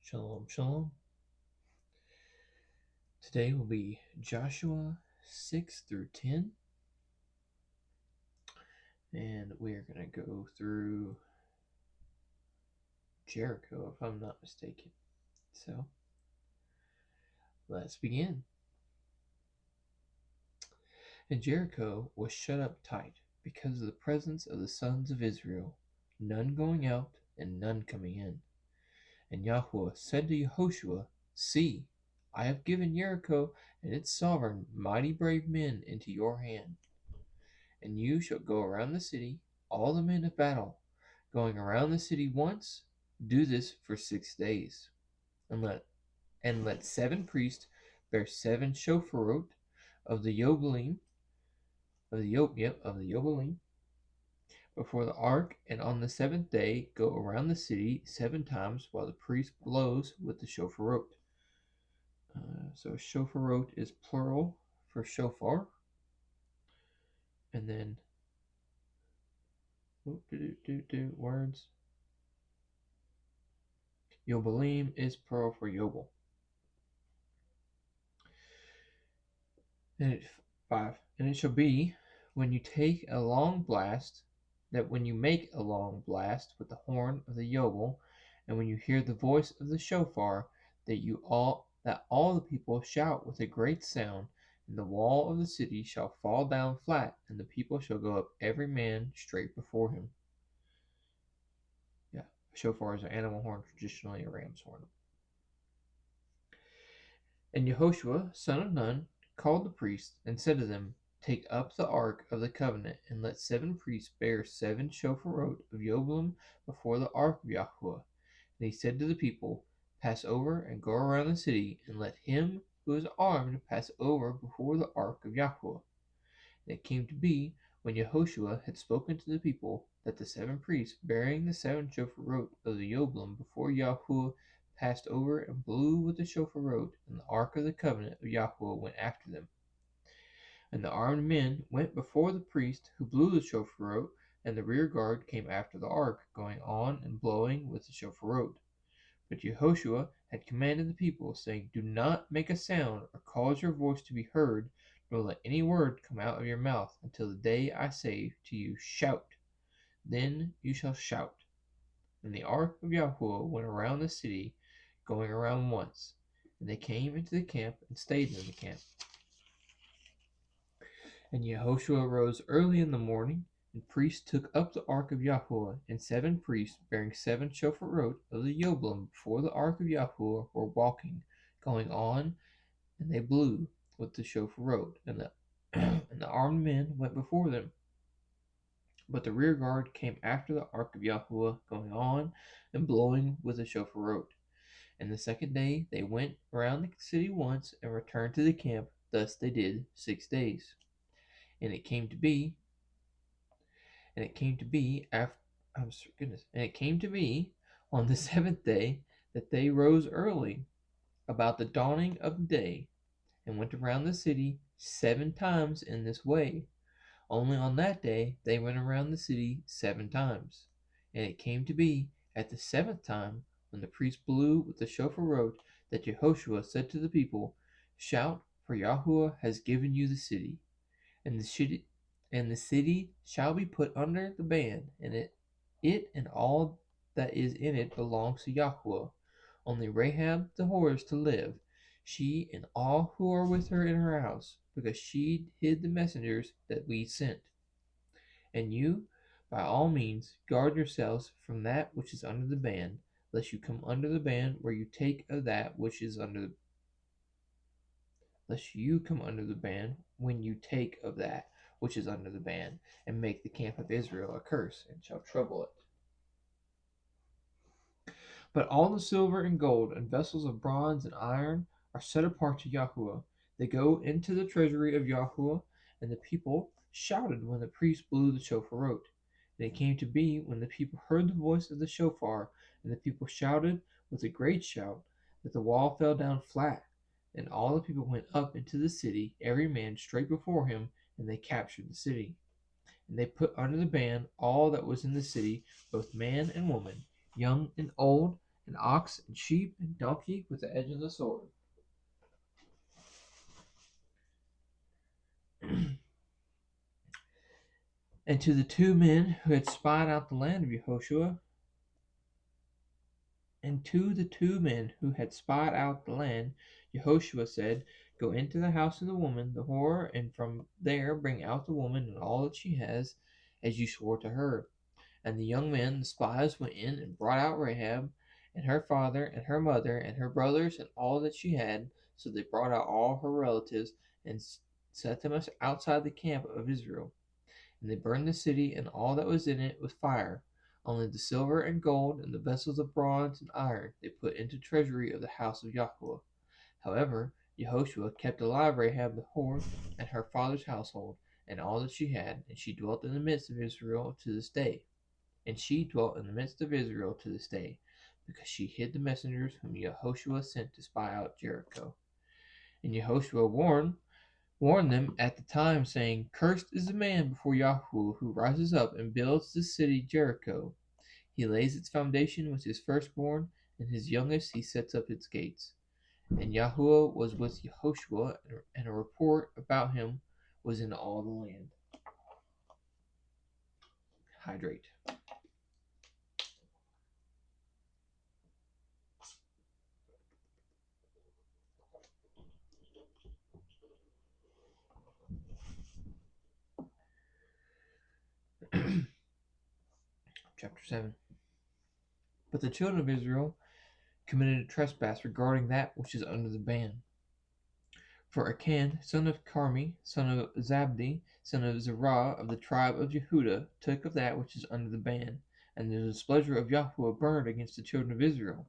Shalom, shalom. Today will be Joshua 6 through 10. And we're going to go through Jericho, if I'm not mistaken. So, let's begin. And Jericho was shut up tight because of the presence of the sons of Israel, none going out and none coming in. And Yahweh said to Yehoshua, See, I have given Jericho and its sovereign mighty brave men into your hand. And you shall go around the city, all the men of battle, going around the city once. Do this for 6 days, and let 7 priests bear 7 shofarot of the Yobelim, before the ark, and on the 7th day go around the city 7 times while the priest blows with the shofarot. So shofarot is plural for shofar, and then words. Yobelim is plural for Yobel. And 5. And it shall be when you make a long blast with the horn of the Yobel, and when you hear the voice of the shofar, that all the people shout with a great sound, and the wall of the city shall fall down flat, and the people shall go up every man straight before him. Yeah, a shofar is an animal horn, traditionally a ram's horn. And Yehoshua, son of Nun, called the priests, and said to them, Take up the ark of the covenant, and let 7 priests bear 7 shofarot of Yobelim before the ark of Yahweh. And he said to the people, Pass over and go around the city, and let him who is armed pass over before the ark of Yahweh. And it came to be, when Yehoshua had spoken to the people, that the 7 priests bearing the 7 shofarot of the Yobelim before Yahweh passed over and blew with the shofarot, and the ark of the covenant of Yahweh went after them. And the armed men went before the priest who blew the shofarot, and the rear guard came after the ark, going on and blowing with the shofarot. But Yehoshua had commanded the people, saying, Do not make a sound or cause your voice to be heard, nor let any word come out of your mouth until the day I say to you, Shout. Then you shall shout. And the ark of Yahweh went around the city, going around once. And they came into the camp and stayed in the camp. And Yehoshua rose early in the morning, and priests took up the ark of Yahweh, and 7 priests bearing 7 shofarot of the Yobelim before the ark of Yahweh were walking, going on, and they blew with the shofarot, and the armed men went before them. But the rear guard came after the ark of Yahweh, going on and blowing with the shofarot. And the 2nd day they went around the city once and returned to the camp. Thus they did 6 days. And it came to be on the 7th day that they rose early about the dawning of the day, and went around the city 7 times in this way. Only on that day they went around the city 7 times. And it came to be at the 7th time, when the priest blew with the shofarot, that Yehoshua said to the people, Shout, for Yahweh has given you the city. And the city shall be put under the ban, and it and all that is in it belongs to Yahweh. Only Rahab the whore is to live, she and all who are with her in her house, because she hid the messengers that we sent. And you, by all means, guard yourselves from that which is under the ban, lest you come under the ban where you take of that which is under lest you come under the ban when you take of that which is under the ban, and make the camp of Israel a curse, and shall trouble it. But all the silver and gold and vessels of bronze and iron are set apart to Yahweh. They go into the treasury of Yahweh. And the people shouted when the priest blew the shofarot. And it came to be, when the people heard the voice of the shofar, and the people shouted with a great shout, that the wall fell down flat. And all the people went up into the city, every man straight before him, and they captured the city. And they put under the ban all that was in the city, both man and woman, young and old, and ox and sheep and donkey with the edge of the sword. And to the two men who had spied out the land of Yehoshua, and to the two men who had spied out the land, Yehoshua said, "Go into the house of the woman, the whore, and from there bring out the woman and all that she has, as you swore to her." And the young men, the spies, went in and brought out Rahab, and her father, and her mother, and her brothers, and all that she had. So they brought out all her relatives, and set them outside the camp of Israel. And they burned the city and all that was in it with fire. Only the silver and gold, and the vessels of bronze and iron, they put into treasury of the house of Yahweh. However, Yehoshua kept alive Rahab the whore, and her father's household, and all that she had, and she dwelt in the midst of Israel to this day. And she dwelt in the midst of Israel to this day, because she hid the messengers whom Yehoshua sent to spy out Jericho. And Yehoshua warned them at the time, saying, "Cursed is the man before Yahweh who rises up and builds the city Jericho. He lays its foundation with his firstborn, and his youngest he sets up its gates." And Yahweh was with Yehoshua, and a report about him was in all the land. Hydrate. Chapter 7. But the children of Israel committed a trespass regarding that which is under the ban. For Achan, son of Carmi, son of Zabdi, son of Zerah, of the tribe of Jehudah, took of that which is under the ban, and the displeasure of Yahweh burned against the children of Israel.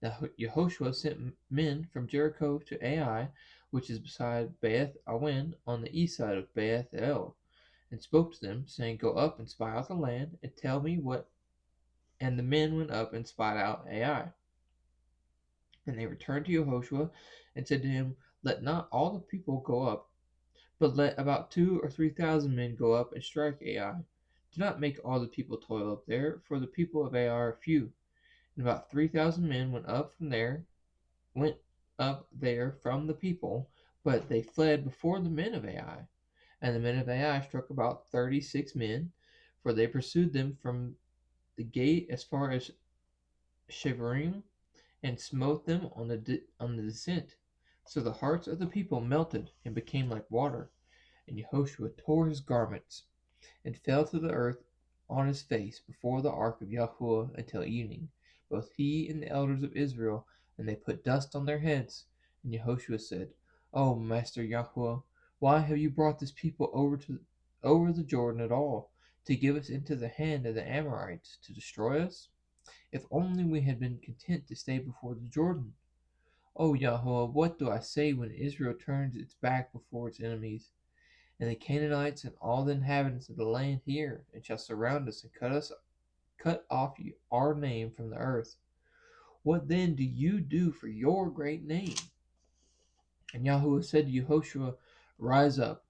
Now Yehoshua sent men from Jericho to Ai, which is beside Beth Awen, on the east side of Beth El, and spoke to them, saying, "Go up and spy out the land, and tell me what." And the men went up and spied out Ai. And they returned to Yehoshua and said to him, "Let not all the people go up, but let about 2,000 or 3,000 men go up and strike Ai. Do not make all the people toil up there, for the people of Ai are few." And about 3,000 men went up there from the people, but they fled before the men of Ai. And the men of Ai struck about 36 men, for they pursued them from the gate as far as Shevarim, and smote them on the descent. So the hearts of the people melted and became like water. And Yehoshua tore his garments and fell to the earth on his face before the ark of Yahweh until evening, both he and the elders of Israel, and they put dust on their heads. And Yehoshua said, "O Master Yahweh, why have you brought this people over the Jordan at all, to give us into the hand of the Amorites, to destroy us? If only we had been content to stay before the Jordan. O Yahweh, what do I say when Israel turns its back before its enemies, and the Canaanites and all the inhabitants of the land hear, and shall surround us and cut off our name from the earth? What then do you do for your great name?" And Yahweh said to Yehoshua, "Rise up.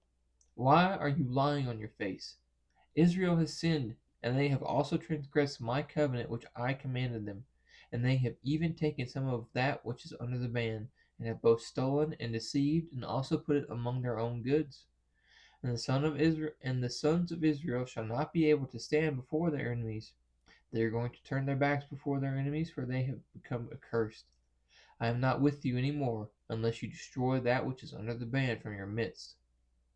Why are you lying on your face? Israel has sinned, and they have also transgressed my covenant which I commanded them, and they have even taken some of that which is under the ban, and have both stolen and deceived, and also put it among their own goods. And the sons of Israel shall not be able to stand before their enemies. They are going to turn their backs before their enemies, for they have become accursed. I am not with you any more, unless you destroy that which is under the ban from your midst.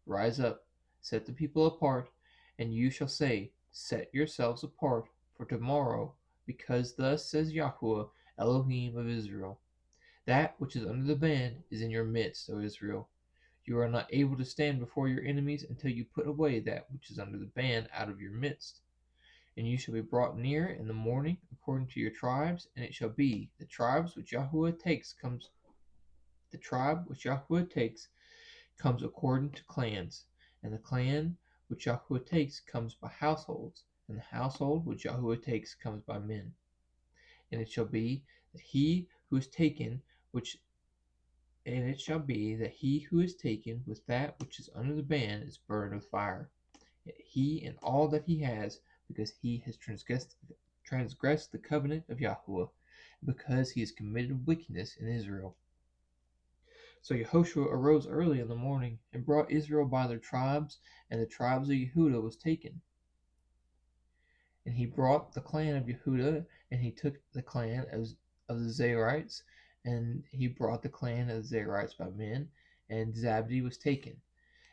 Rise up, set the people apart, and you shall say, Set yourselves apart for tomorrow, because thus says Yahweh, Elohim of Israel. That which is under the ban is in your midst, O Israel. You are not able to stand before your enemies until you put away that which is under the ban out of your midst. And you shall be brought near in the morning according to your tribes, and it shall be the tribe which Yahweh takes comes according to clans, and the clan which Yahweh takes comes by households, and the household which Yahweh takes comes by men. And it shall be that he who is taken with that which is under the ban is burned with fire, he and all that he has, because he has transgressed the covenant of Yahweh, because he has committed wickedness in Israel. So Yehoshua arose early in the morning and brought Israel by their tribes, and the tribes of Yehudah was taken. And he brought the clan of Yehudah, and he took the clan of the Zerites, and he brought the clan of the Zerites by men, and Zabdi was taken.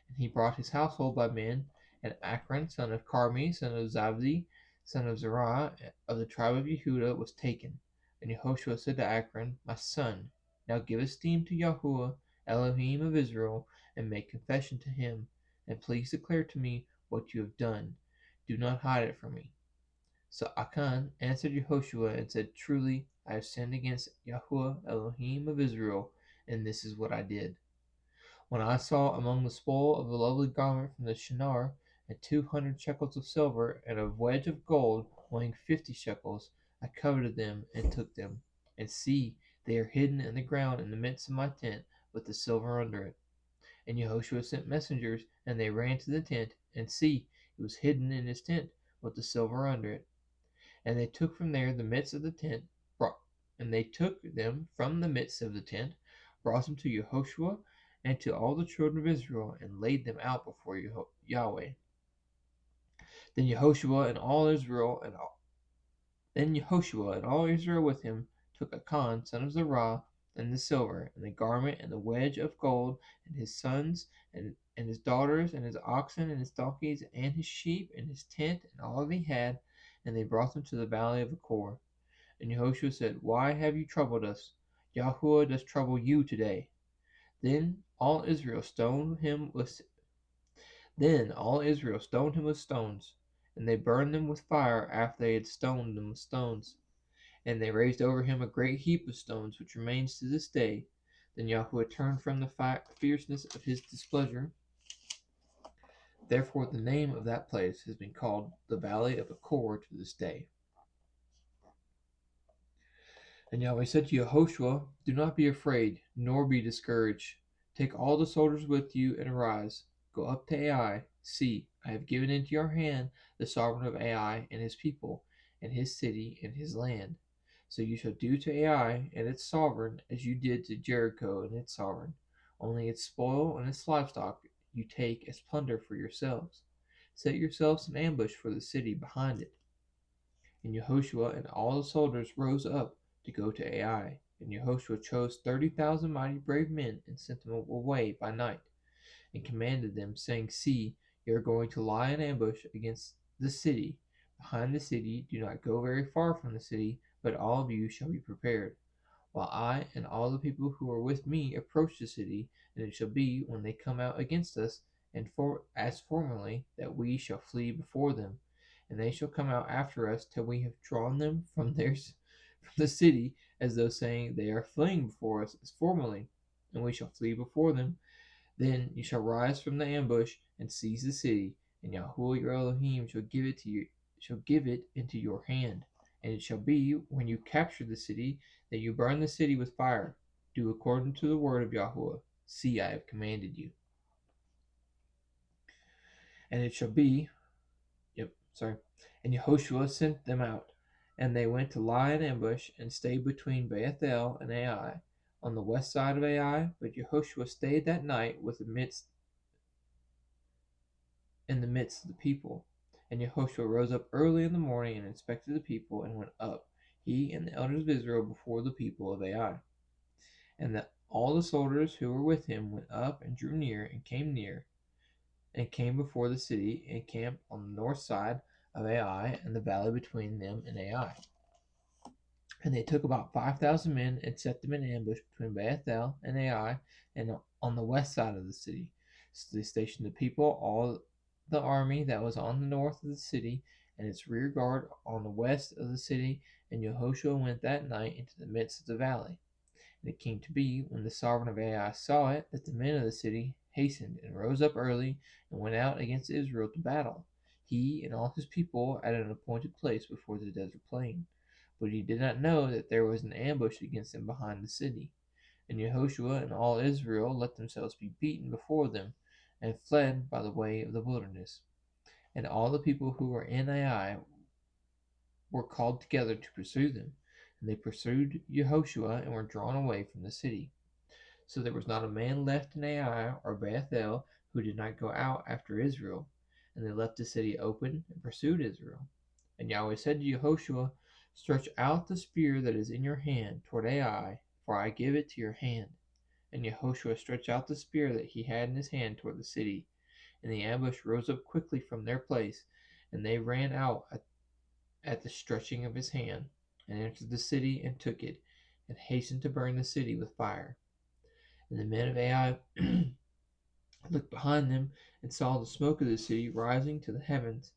And he brought his household by men, and Akron, son of Carmi, son of Zabdi, son of Zerah, of the tribe of Yehudah, was taken. And Yehoshua said to Akron, My son, now give esteem to Yahuwah, Elohim of Israel, and make confession to him, and please declare to me what you have done. Do not hide it from me. So Achan answered Yehoshua and said, Truly, I have sinned against Yahuwah, Elohim of Israel, and this is what I did. When I saw among the spoil of the lovely garment from the Shinar, and 200 shekels of silver, and a wedge of gold weighing 50 shekels, I coveted them and took them. And see, they are hidden in the ground in the midst of my tent, with the silver under it. And Yehoshua sent messengers, and they ran to the tent, and see, it was hidden in his tent, with the silver under it. And they took from there the midst of the tent, and they took them from the midst of the tent, brought them to Yehoshua and to all the children of Israel, and laid them out before Yahweh. Then Yehoshua and all Israel with him took Achan, son of Zerah, and the silver, and the garment, and the wedge of gold, and his sons, and his daughters, and his oxen, and his donkeys, and his sheep, and his tent, and all that he had, and they brought them to the valley of Achor. And Yehoshua said, Why have you troubled us? Yahuwah does trouble you today. Then all Israel stoned him with stones, and they burned them with fire after they had stoned them with stones. And they raised over him a great heap of stones, which remains to this day. Then Yahuwah turned from the fierceness of his displeasure. Therefore the name of that place has been called the Valley of Achor to this day. And Yahweh said to Yehoshua, Do not be afraid, nor be discouraged. Take all the soldiers with you, and arise. Go up to Ai. See, I have given into your hand the sovereign of Ai and his people, and his city and his land. So you shall do to Ai and its sovereign as you did to Jericho and its sovereign. Only its spoil and its livestock you take as plunder for yourselves. Set yourselves in ambush for the city behind it. And Yehoshua and all the soldiers rose up to go to Ai. And Yehoshua chose 30,000 mighty brave men and sent them away by night, and commanded them, saying, See, you are going to lie in ambush against the city. Behind the city, do not go very far from the city, but all of you shall be prepared. While I and all the people who are with me approach the city, and it shall be, when they come out against us, and as formerly, that we shall flee before them, and they shall come out after us till we have drawn them from the city, as though saying, They are fleeing before us as formerly, and we shall flee before them. Then you shall rise from the ambush and seize the city, and Yahuwah your Elohim shall give it into your hand. And it shall be, when you capture the city, that you burn the city with fire. Do according to the word of Yahuwah. See, I have commanded you. And it shall be, and Yehoshua sent them out, and they went to lie in ambush and stayed between Bethel and Ai, on the west side of Ai. But Yehoshua stayed that night in the midst of the people. And Yehoshua rose up early in the morning and inspected the people, and went up, he and the elders of Israel, before the people of Ai. And all the soldiers who were with him went up and drew near, and came before the city, and camped on the north side of Ai, and the valley between them and Ai. And they took about 5,000 men, and set them in ambush between Bethel and Ai, and on the west side of the city. So they stationed the people, all the army that was on the north of the city, and its rear guard on the west of the city. And Yehoshua went that night into the midst of the valley. And it came to be, when the sovereign of Ai saw it, that the men of the city hastened and rose up early, and went out against Israel to battle, he and all his people, at an appointed place before the desert plain. But he did not know that there was an ambush against them behind the city. And Yehoshua and all Israel let themselves be beaten before them, and fled by the way of the wilderness. And all the people who were in Ai were called together to pursue them. And they pursued Yehoshua and were drawn away from the city. So there was not a man left in Ai or Bethel who did not go out after Israel. And they left the city open and pursued Israel. And Yahweh said to Yehoshua, Stretch out the spear that is in your hand toward Ai, for I give it to your hand. And Yehoshua stretched out the spear that he had in his hand toward the city. And the ambush rose up quickly from their place, and they ran out at the stretching of his hand, and entered the city and took it, and hastened to burn the city with fire. And the men of Ai looked behind them and saw the smoke of the city rising to the heavens,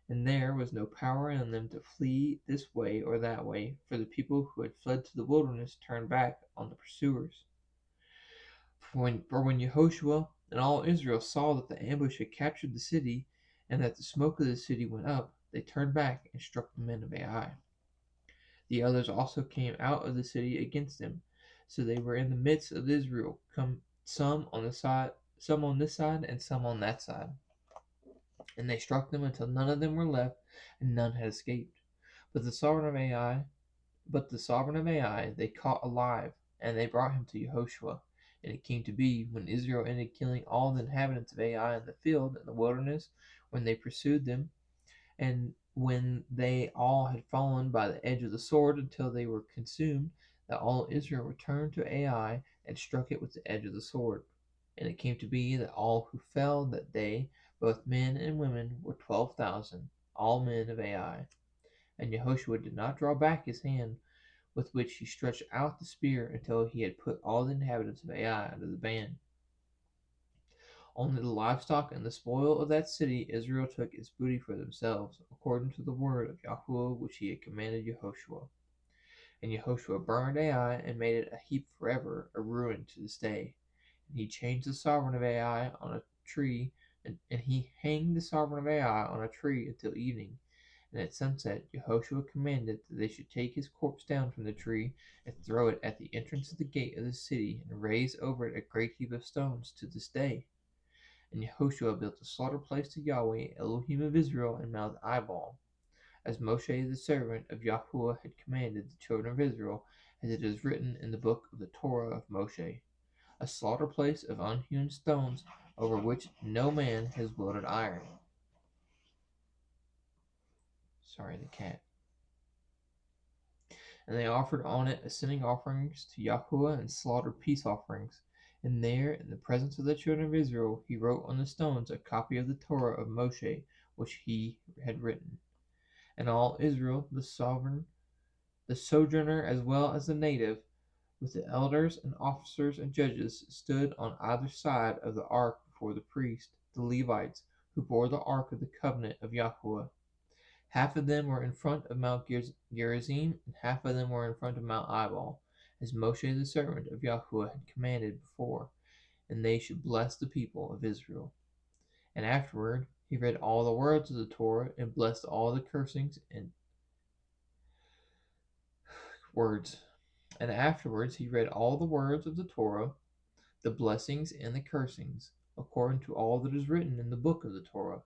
and there was no power in them to flee this way or that way, for the people who had fled to the wilderness turned back on the pursuers. For when Yehoshua and all Israel saw that the ambush had captured the city, and that the smoke of the city went up, they turned back and struck the men of Ai. The others also came out of the city against them, so they were in the midst of Israel, some on this side, and some on that side. And they struck them until none of them were left, and none had escaped. But the sovereign of Ai they caught alive, and they brought him to Yehoshua. And it came to be, when Israel ended killing all the inhabitants of Ai in the field and the wilderness, when they pursued them, and when they all had fallen by the edge of the sword until they were consumed, that all Israel returned to Ai and struck it with the edge of the sword. And it came to be that all who fell that day, both men and women, were 12,000, all men of Ai. And Yehoshua did not draw back his hand with which he stretched out the spear until he had put all the inhabitants of Ai under the ban. Only the livestock and the spoil of that city Israel took as booty for themselves, according to the word of Yahweh which he had commanded Yehoshua. And Yehoshua burned Ai and made it a heap forever, a ruin to this day. And he changed the sovereign of Ai on a tree, and he hanged the sovereign of Ai on a tree until evening. And at sunset Yehoshua commanded that they should take his corpse down from the tree and throw it at the entrance of the gate of the city, and raise over it a great heap of stones to this day. And Yehoshua built a slaughter place to Yahweh, Elohim of Israel, in Mount Ebal, as Moshe the servant of Yahweh had commanded the children of Israel, as it is written in the book of the Torah of Moshe, a slaughter place of unhewn stones, over which no man has welded iron. Sorry, the cat. And they offered on it ascending offerings to Yahweh and slaughtered peace offerings. And there, in the presence of the children of Israel, he wrote on the stones a copy of the Torah of Moshe, which he had written. And all Israel, the sojourner as well as the native, with the elders and officers and judges, stood on either side of the ark before the priests, the Levites, who bore the ark of the covenant of Yahweh. Half of them were in front of Mount Gerizim, and half of them were in front of Mount Ebal, as Moshe the servant of Yahweh had commanded before, and they should bless the people of Israel. And afterward he read all the words of the Torah, and blessed all the cursings and words. And afterwards he read all the words of the Torah, the blessings and the cursings, according to all that is written in the book of the Torah.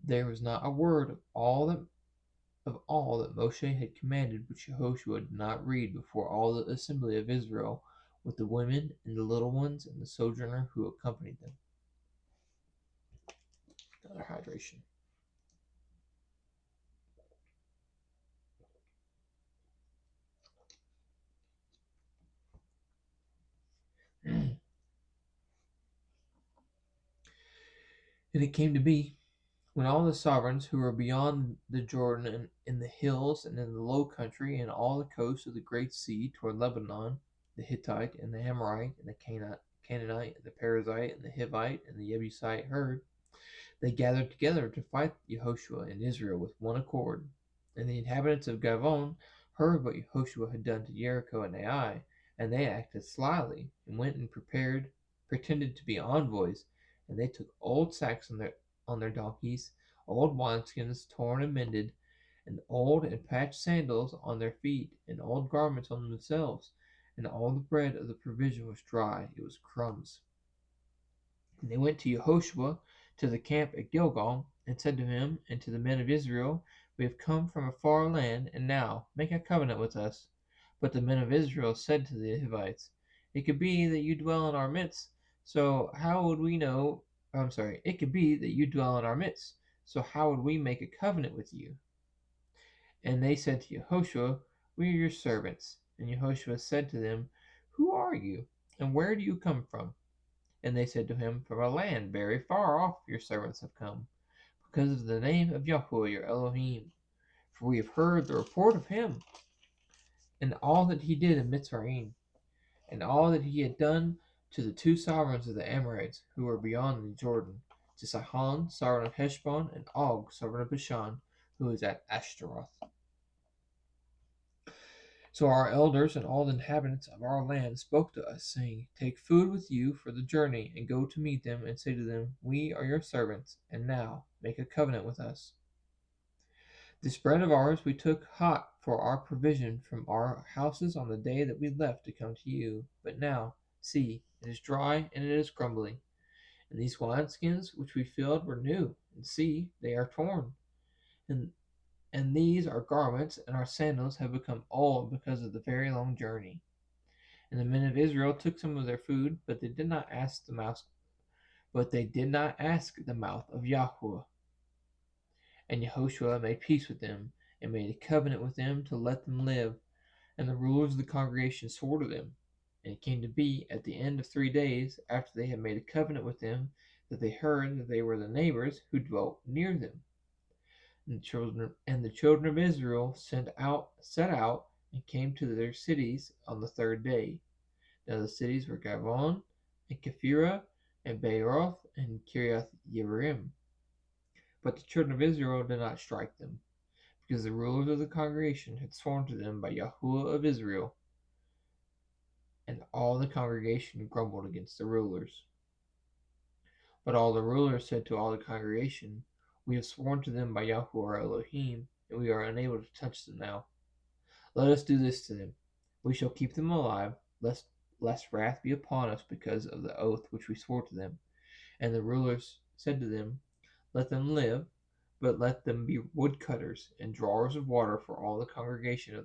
There was not a word of all that Moshe had commanded which Yehoshua did not read before all the assembly of Israel, with the women and the little ones and the sojourner who accompanied them. Another hydration. And it came to be, when all the sovereigns who were beyond the Jordan and in the hills and in the low country and all the coasts of the great sea toward Lebanon, the Hittite and the Amorite and the Canaanite and the Perizzite and the Hivite and the Jebusite heard, they gathered together to fight Yehoshua and Israel with one accord. And the inhabitants of Gavon heard what Yehoshua had done to Jericho and Ai, and they acted slyly, and went and pretended to be envoys, and they took old sacks on their donkeys, old wineskins torn and mended, and old and patched sandals on their feet, and old garments on themselves, and all the bread of the provision was dry, it was crumbs. And they went to Yehoshua to the camp at Gilgal, and said to him and to the men of Israel, We have come from a far land, and now make a covenant with us. But the men of Israel said to the Hivites, "It could be that you dwell in our midst, so how would we know? I'm sorry, it could be that you dwell in our midst, so how would we make a covenant with you?" And they said to Yehoshua, "We are your servants." And Yehoshua said to them, "Who are you, and where do you come from?" And they said to him, "From a land very far off your servants have come, because of the name of Yahweh your Elohim. For we have heard the report of him, and all that he did in Mitzrayim, and all that he had done to the two sovereigns of the Amorites who were beyond the Jordan, to Sihon, sovereign of Heshbon, and Og, sovereign of Bashan, who is at Ashtaroth. So our elders and all the inhabitants of our land spoke to us, saying, Take food with you for the journey, and go to meet them, and say to them, We are your servants, and now make a covenant with us. This bread of ours we took hot for our provision from our houses on the day that we left to come to you. But now, see, it is dry and it is crumbly. And these wineskins which we filled were new, and see, they are torn. And these our garments and our sandals have become old because of the very long journey. And the men of Israel took some of their food, but they did not ask the mouth of Yahweh. And Yehoshua made peace with them, and made a covenant with them to let them live. And the rulers of the congregation swore to them. And it came to be at the end of 3 days, after they had made a covenant with them, that they heard that they were the neighbors who dwelt near them. And the children of Israel set out, and came to their cities on the 3rd day. Now the cities were Gavon, and Kephirah, and Beeroth, and Kiriath Yearim. But the children of Israel did not strike them, because the rulers of the congregation had sworn to them by Yahuwah of Israel. And all the congregation grumbled against the rulers. But all the rulers said to all the congregation, We have sworn to them by Yahuwah our Elohim, and we are unable to touch them now. Let us do this to them. We shall keep them alive, lest wrath be upon us because of the oath which we swore to them. And the rulers said to them, Let them live, but let them be woodcutters and drawers of water for all the congregation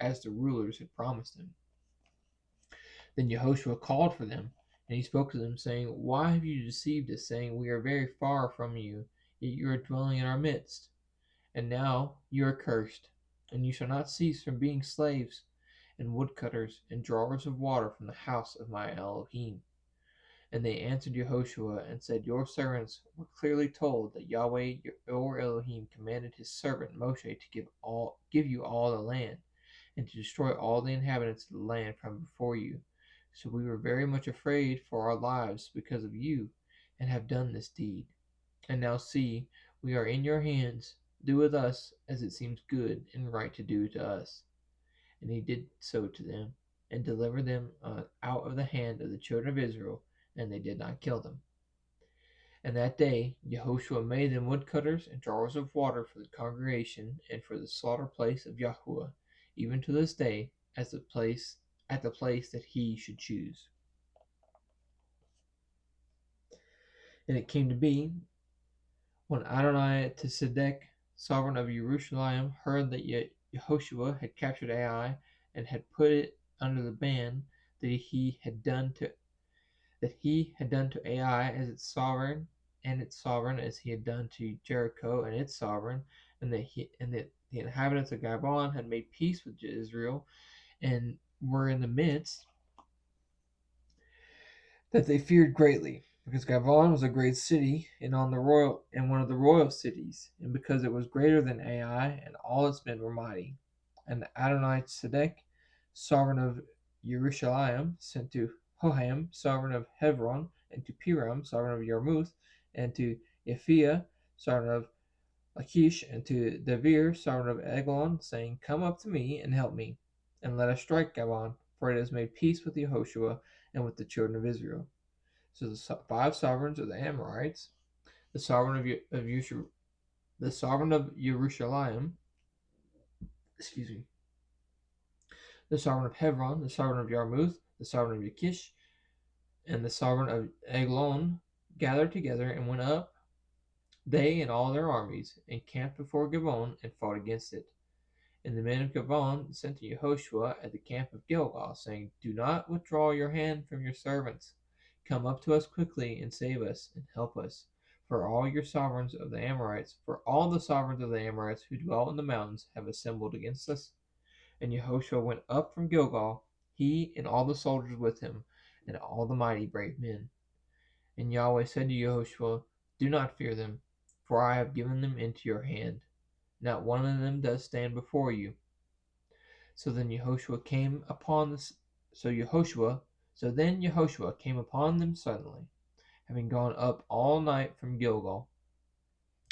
as the rulers had promised them. Then Yehoshua called for them, and he spoke to them, saying, Why have you deceived us, saying, We are very far from you, yet you are dwelling in our midst? And now you are cursed, and you shall not cease from being slaves, and woodcutters, and drawers of water from the house of my Elohim. And they answered Yehoshua, and said, Your servants were clearly told that Yahweh your Elohim commanded his servant Moshe to give you all the land, and to destroy all the inhabitants of the land from before you. So we were very much afraid for our lives because of you, and have done this deed. And now see, we are in your hands. Do with us as it seems good and right to do to us. And he did so to them, and delivered them out of the hand of the children of Israel, and they did not kill them. And that day Yehoshua made them woodcutters and drawers of water for the congregation and for the slaughter place of Yahuwah, even to this day, at the place that he should choose. And it came to be, when Adonai Tzedek, sovereign of Jerusalem, heard that Yehoshua had captured Ai and had put it under the ban that he had done to Ai as its sovereign as he had done to Jericho and its sovereign, and that the inhabitants of Gabon had made peace with Israel and were in the midst, that they feared greatly, because Gavon was a great city and one of the royal cities, and because it was greater than Ai, and all its men were mighty. And Adonai Tzedek, sovereign of Jerusalem, sent to Hoham, sovereign of Hebron, and to Piram, sovereign of Yarmuth, and to Ephia, sovereign of Lachish, and to Devir, sovereign of Eglon, saying, Come up to me and help me, and let us strike Gabon, for it has made peace with Yehoshua and with the children of Israel. So the 5 sovereigns of the Amorites, the sovereign of Jerusalem, the sovereign of Hebron, the sovereign of Yarmuth, the sovereign of Lachish, and the sovereign of Eglon, gathered together and went up, they and all their armies, and camped before Gabon and fought against it. And the men of Gabon sent to Yehoshua at the camp of Gilgal, saying, Do not withdraw your hand from your servants. Come up to us quickly and save us and help us. For all the sovereigns of the Amorites who dwell in the mountains have assembled against us. And Yehoshua went up from Gilgal, he and all the soldiers with him, and all the mighty brave men. And Yahweh said to Yehoshua, Do not fear them, for I have given them into your hand. Not one of them does stand before you. So then Yehoshua came upon them suddenly, having gone up all night from Gilgal.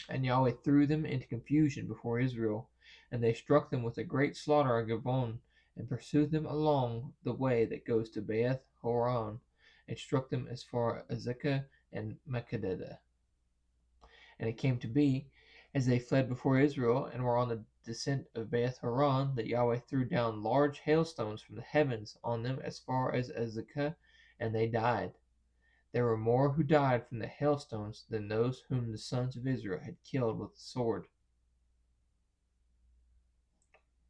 And Yahweh threw them into confusion before Israel, and they struck them with a great slaughter at Gabon, and pursued them along the way that goes to Beth Horon, and struck them as far as Azekah and Makkedah. And it came to be, as they fled before Israel and were on the descent of Beth Horon, that Yahweh threw down large hailstones from the heavens on them as far as Azekah, and they died. There were more who died from the hailstones than those whom the sons of Israel had killed with the sword.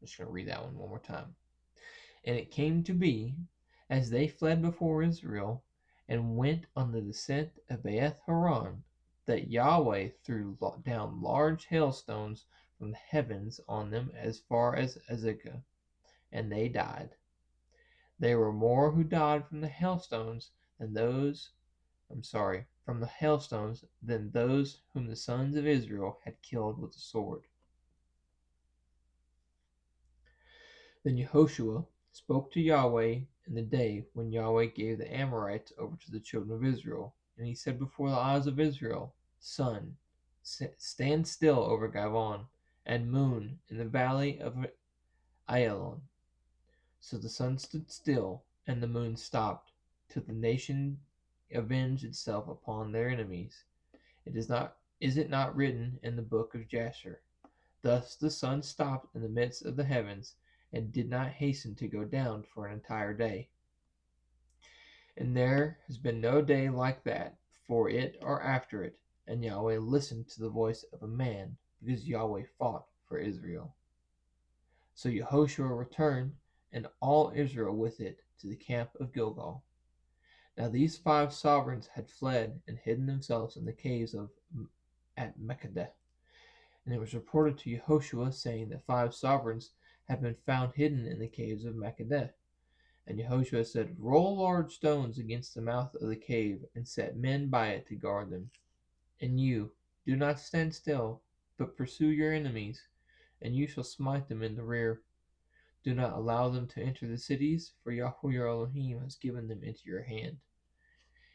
I'm just going to read that one more time. And it came to be, as they fled before Israel and went on the descent of Beth Horon, that Yahweh threw down large hailstones from the heavens on them as far as Azekah, and they died. There were more who died from the hailstones than those whom the sons of Israel had killed with the sword. Then Yehoshua spoke to Yahweh in the day when Yahweh gave the Amorites over to the children of Israel. And he said before the eyes of Israel, Sun, stand still over Gavon, and moon in the valley of Ayalon. So the sun stood still, and the moon stopped, till the nation avenged itself upon their enemies. Is it not written in the book of Jasher? Thus the sun stopped in the midst of the heavens, and did not hasten to go down for an entire day. And there has been no day like that, before it or after it, and Yahweh listened to the voice of a man, because Yahweh fought for Israel. So Yehoshua returned, and all Israel with it, to the camp of Gilgal. Now these 5 sovereigns had fled and hidden themselves in the caves at Makkedah. And it was reported to Yehoshua, saying that 5 sovereigns had been found hidden in the caves of Makkedah. And Yehoshua said, Roll large stones against the mouth of the cave, and set men by it to guard them. And you, do not stand still, but pursue your enemies, and you shall smite them in the rear. Do not allow them to enter the cities, for Yahweh your Elohim has given them into your hand.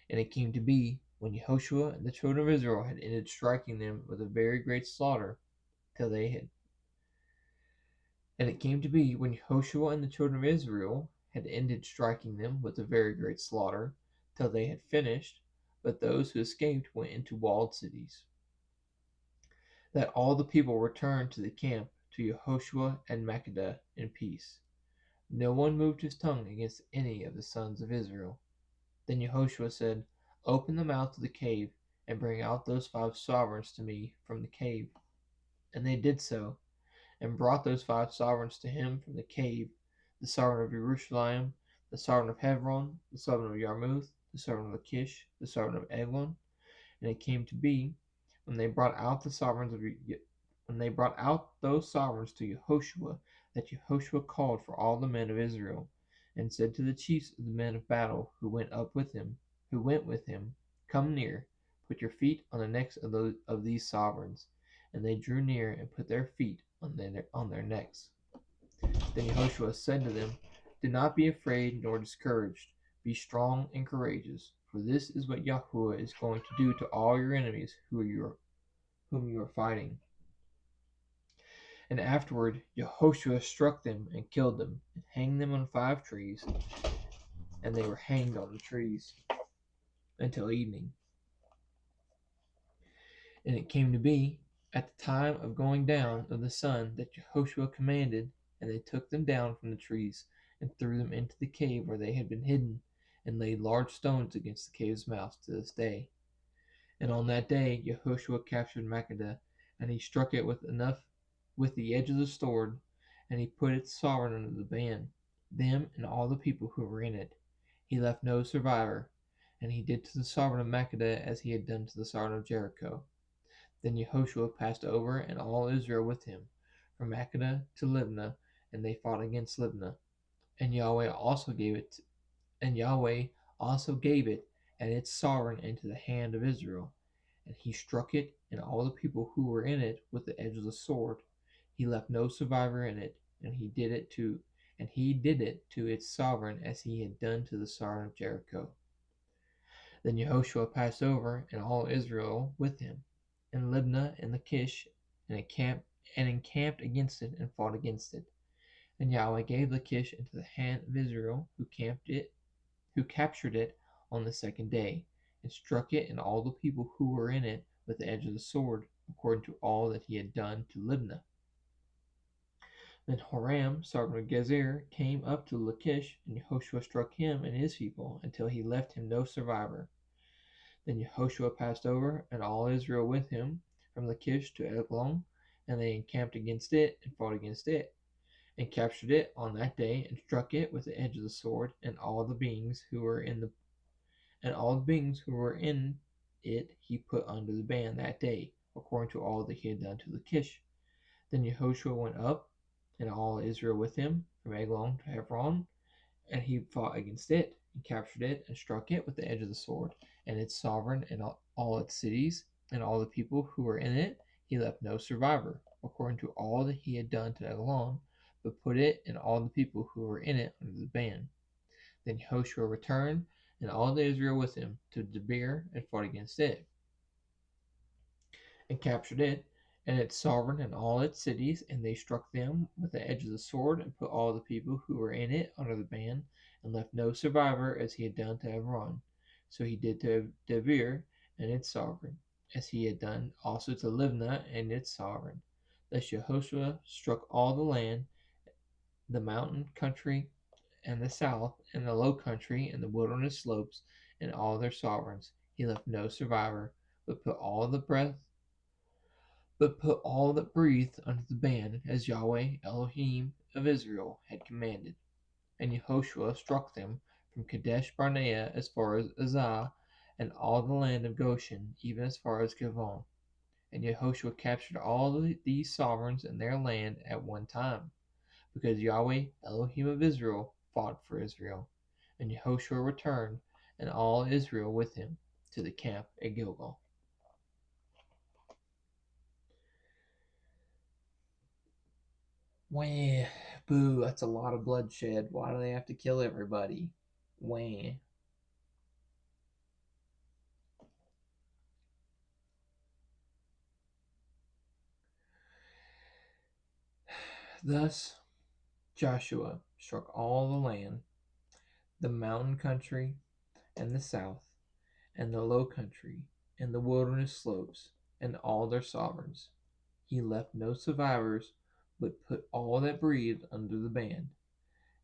And it came to be, when Yehoshua and the children of Israel had ended striking them with a very great slaughter, till they had And it came to be, when Yehoshua and the children of Israel had ended striking them with a very great slaughter, till they had finished, but those who escaped went into walled cities, that all the people returned to the camp to Yehoshua and Makkedah in peace. No one moved his tongue against any of the sons of Israel. Then Yehoshua said, Open the mouth of the cave, and bring out those 5 sovereigns to me from the cave. And they did so, and brought those 5 sovereigns to him from the cave, the sovereign of Jerusalem, the sovereign of Hebron, the sovereign of Yarmouth, the sovereign of Lachish, the sovereign of Eglon. And it came to be, when they brought out those sovereigns to Yehoshua, that Yehoshua called for all the men of Israel, and said to the chiefs of the men of battle who went with him, Come near, put your feet on the necks of these sovereigns. And they drew near and put their feet on their necks. Then Yehoshua said to them, Do not be afraid nor discouraged. Be strong and courageous, for this is what Yahweh is going to do to all your enemies whom you are fighting. And afterward Yehoshua struck them and killed them, and hanged them on 5 trees, and they were hanged on the trees until evening. And it came to be, at the time of going down of the sun, that Yehoshua commanded, and they took them down from the trees, and threw them into the cave where they had been hidden, and laid large stones against the cave's mouth to this day. And on that day Yehoshua captured Makkedah, and he struck it with the edge of the sword, and he put its sovereign under the ban, them and all the people who were in it. He left no survivor, and he did to the sovereign of Makkedah as he had done to the sovereign of Jericho. Then Yehoshua passed over, and all Israel with him, from Makkedah to Libnah, and they fought against Libnah. And Yahweh also gave it and its sovereign into the hand of Israel, and he struck it and all the people who were in it with the edge of the sword. He left no survivor in it, and he did it to its sovereign as he had done to the sovereign of Jericho. Then Yehoshua passed over, and all Israel with him, and Libnah and Lachish, and encamped against it and fought against it. And Yahweh gave Lachish into the hand of Israel, who captured it on the second day, and struck it and all the people who were in it with the edge of the sword, according to all that he had done to Libnah. Then Horam, sovereign of Gezer, came up to Lachish, and Yehoshua struck him and his people until he left him no survivor. Then Yehoshua passed over, and all Israel with him, from Lachish to Eglon, and they encamped against it and fought against it, and captured it on that day, and struck it with the edge of the sword, and all the beings who were in it he put under the ban that day, according to all that he had done to Lachish. Then Yehoshua went up, and all Israel with him, from Eglon to Hebron, and he fought against it, and captured it, and struck it with the edge of the sword, and its sovereign, and all its cities, and all the people who were in it. He left no survivor, according to all that he had done to Eglon, but put it and all the people who were in it under the ban. Then Yehoshua returned, and all the Israel with him, to Debir, and fought against it, and captured it, and its sovereign and all its cities, and they struck them with the edge of the sword, and put all the people who were in it under the ban, and left no survivor, as he had done to Hebron. So he did to Debir and its sovereign, as he had done also to Libnah and its sovereign. Thus Yehoshua struck all the land, the mountain country, and the south, and the low country, and the wilderness slopes, and all their sovereigns. He left no survivor, but put all that breathed under the ban, as Yahweh Elohim of Israel had commanded. And Yehoshua struck them from Kadesh Barnea as far as Azah, and all the land of Goshen, even as far as Givon. And Yehoshua captured all these sovereigns and their land at one time, because Yahweh Elohim of Israel fought for Israel. And Yehoshua returned, and all Israel with him, to the camp at Gilgal. Wah, boo, that's a lot of bloodshed. Why do they have to kill everybody? Wah. Thus Joshua struck all the land, the mountain country, and the south, and the low country, and the wilderness slopes, and all their sovereigns. He left no survivors, but put all that breathed under the ban,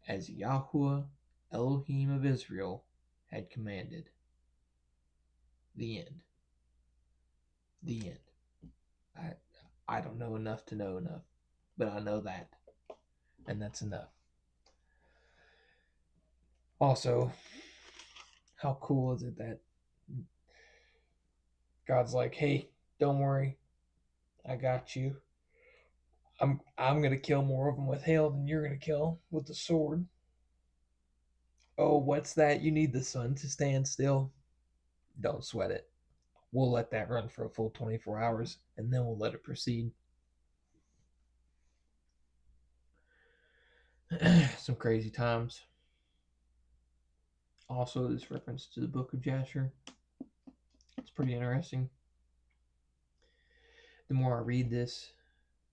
as Yahweh Elohim of Israel had commanded. The end. The end. I don't know enough to know enough, but I know that, and that's enough. Also, how cool is it that God's like, hey, don't worry, I got you. I'm gonna kill more of them with hail than you're gonna kill with the sword. Oh, what's that? You need the sun to stand still. Don't sweat it. We'll let that run for a full 24 hours, and then we'll let it proceed. Some crazy times. Also, this reference to the book of Jasher. It's pretty interesting. The more I read this,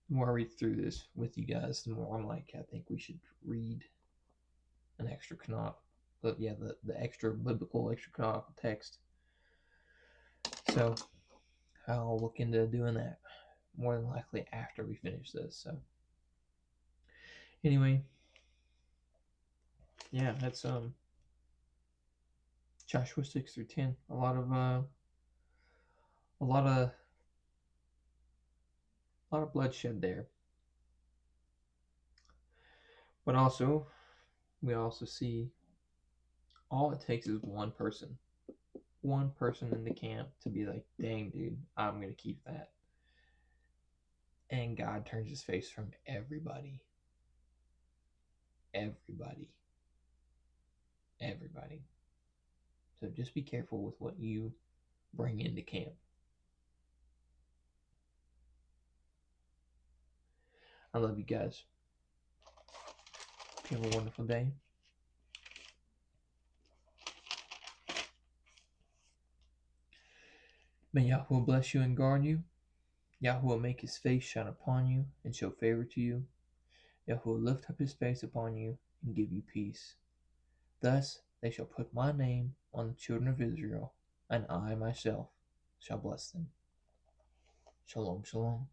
the more I read through this with you guys, the more I'm like, I think we should read an extra canonical, the extra biblical, extra canonical text. So I'll look into doing that more than likely after we finish this. So anyway, yeah, that's Joshua 6 through 10. A lot of bloodshed there. But also, we also see all it takes is one person in the camp to be like, dang, dude, I'm going to keep that. And God turns his face from everybody. Everybody. Everybody. So just be careful with what you bring into camp. I love you guys. Have a wonderful day. May Yahweh bless you and guard you. Yahweh will make his face shine upon you and show favor to you. Yahweh will lift up his face upon you and give you peace. Thus they shall put my name on the children of Israel, and I myself shall bless them. Shalom, shalom.